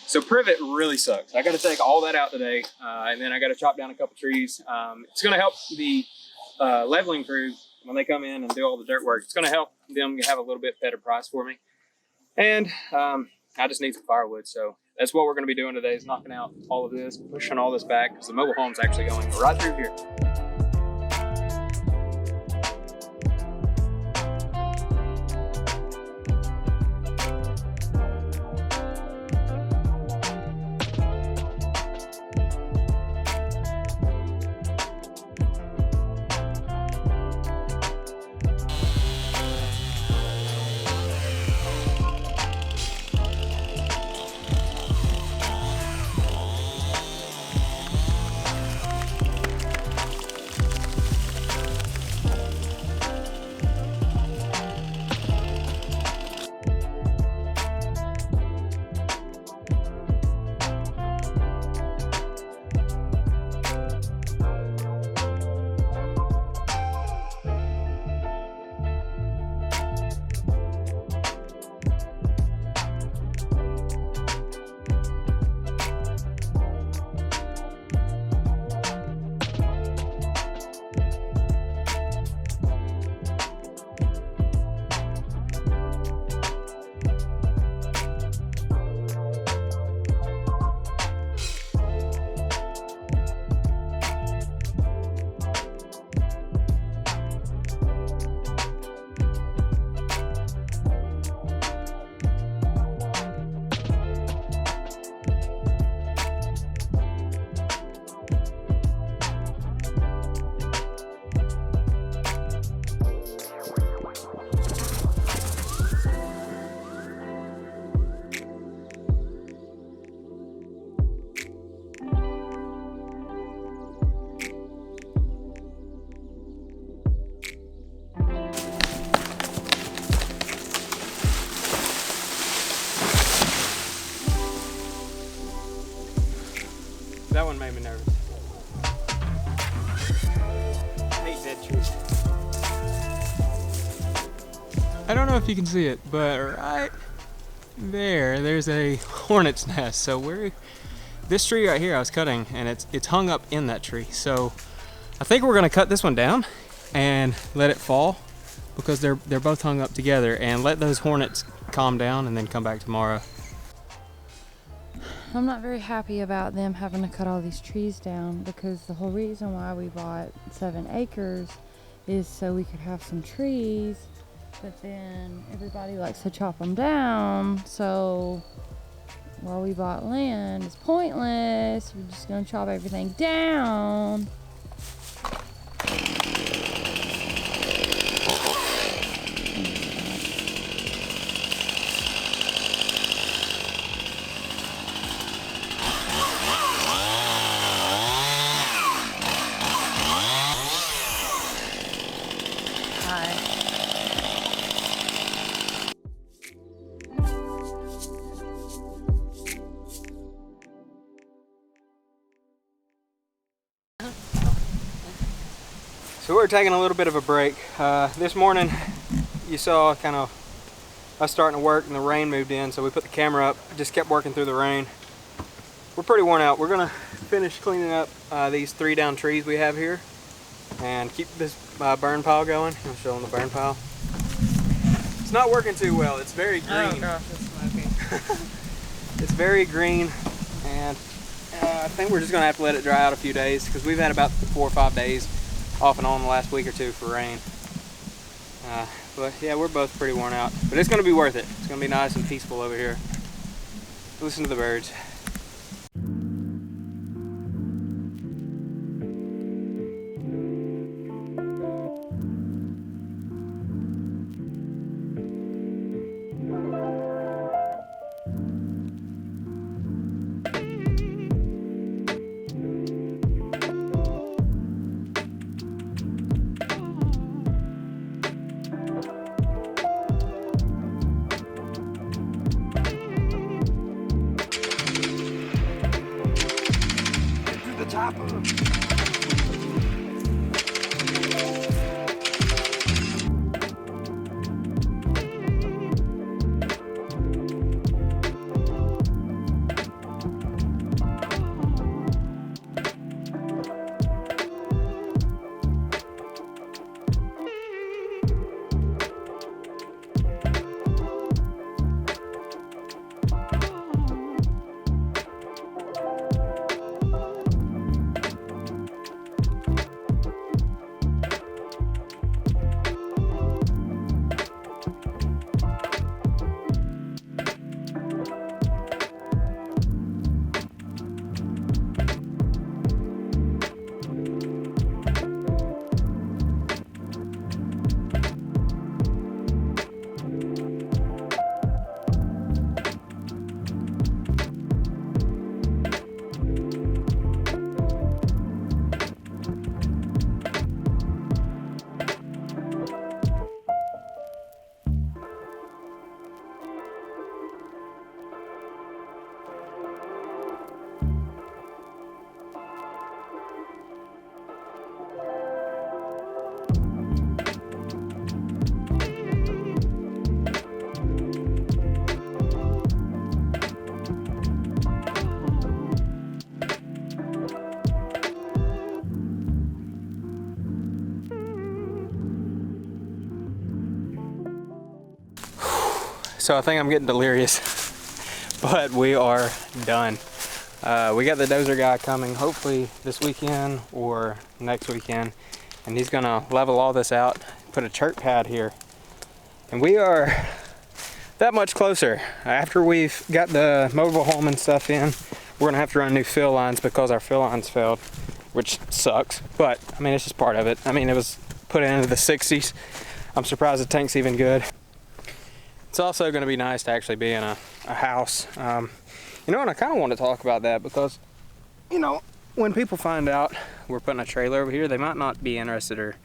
So privet really sucks. I got to take all that out today, and then I got to chop down a couple trees. It's going to help the leveling crew when they come in and do all the dirt work. It's going to help them have a little bit better price for me. And I just need some firewood, so that's what we're going to be doing today, is knocking out all of this, pushing all this back, because the mobile home's actually going right through here. That one made me nervous. I hate dead trees. I don't know if you can see it, but right there's a hornet's nest. So this tree right here I was cutting, and it's hung up in that tree. So I think we're gonna cut this one down and let it fall, because they're both hung up together, and let those hornets calm down and then come back tomorrow. I'm not very happy about them having to cut all these trees down, because the whole reason why we bought 7 acres is so we could have some trees, but then everybody likes to chop them down. So while we bought land, it's pointless. We're just gonna chop everything down. So we're taking a little bit of a break. This morning you saw kind of us starting to work and the rain moved in, so we put the camera up, just kept working through the rain. We're pretty worn out. We're gonna finish cleaning up these 3 down trees we have here and keep this burn pile going. I'll show them the burn pile. It's not working too well. It's very green. Oh gosh, it's smoking. It's very green, and I think we're just gonna have to let it dry out a few days, because we've had about 4 or 5 days off and on the last week or 2 for rain. But yeah, we're both pretty worn out, but it's gonna be worth it. It's gonna be nice and peaceful over here. Listen to the birds. so I think I'm getting delirious. But we are done. We got the dozer guy coming hopefully this weekend or next weekend, and he's gonna level all this out, put a chert pad here, and we are that much closer. After we've got the mobile home and stuff in, we're gonna have to run new fill lines because our fill lines failed, which sucks, but I mean, it's just part of it. I mean, it was put into the 60s. I'm surprised the tank's even good. It's also gonna be nice to actually be in a house. You know, and I kind of want to talk about that because, you know, when people find out we're putting a trailer over here, they might not be interested or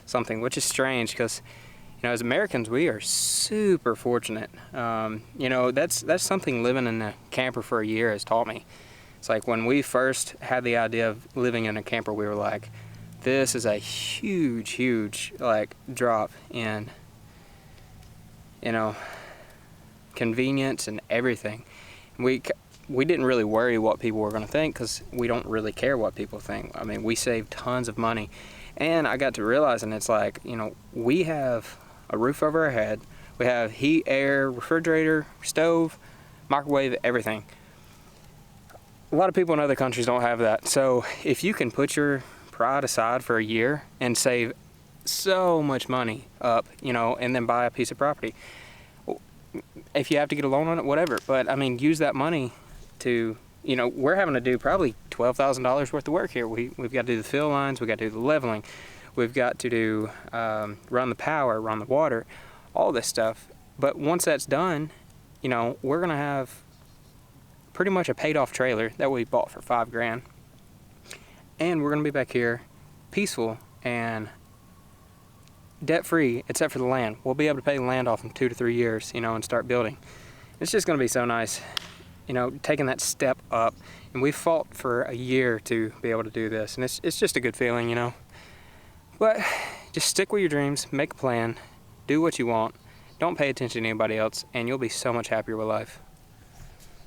something, which is strange because, you know, as Americans, we are super fortunate. You know, that's something living in a camper for a year has taught me. It's like when we first had the idea of living in a camper, we were like, this is a huge, like, drop in, you know, convenience and everything. We didn't really worry what people were going to think because we don't really care what people think. I mean, we saved tons of money. And I got to realizing it's like, you know, we have a roof over our head. We have heat, air, refrigerator, stove, microwave, everything. A lot of people in other countries don't have that. So if you can put your pride aside for a year and save so much money up, you know, and then buy a piece of property, if you have to get a loan on it, whatever. But I mean, use that money to, you know, we're having to do probably $12,000 worth of work here. We've got to do the fill lines, we've got to do the leveling, we've got to do run the power, run the water, all this stuff. But once that's done, you know, we're gonna have pretty much a paid off trailer that we bought for $5,000, and we're gonna be back here peaceful and debt free except for the land. We'll be able to pay the land off in 2 to 3 years, you know, and start building. It's just gonna be so nice, you know, taking that step up. And we fought for a year to be able to do this, and it's just a good feeling, you know. But just stick with your dreams, make a plan, do what you want, don't pay attention to anybody else, and you'll be so much happier with life.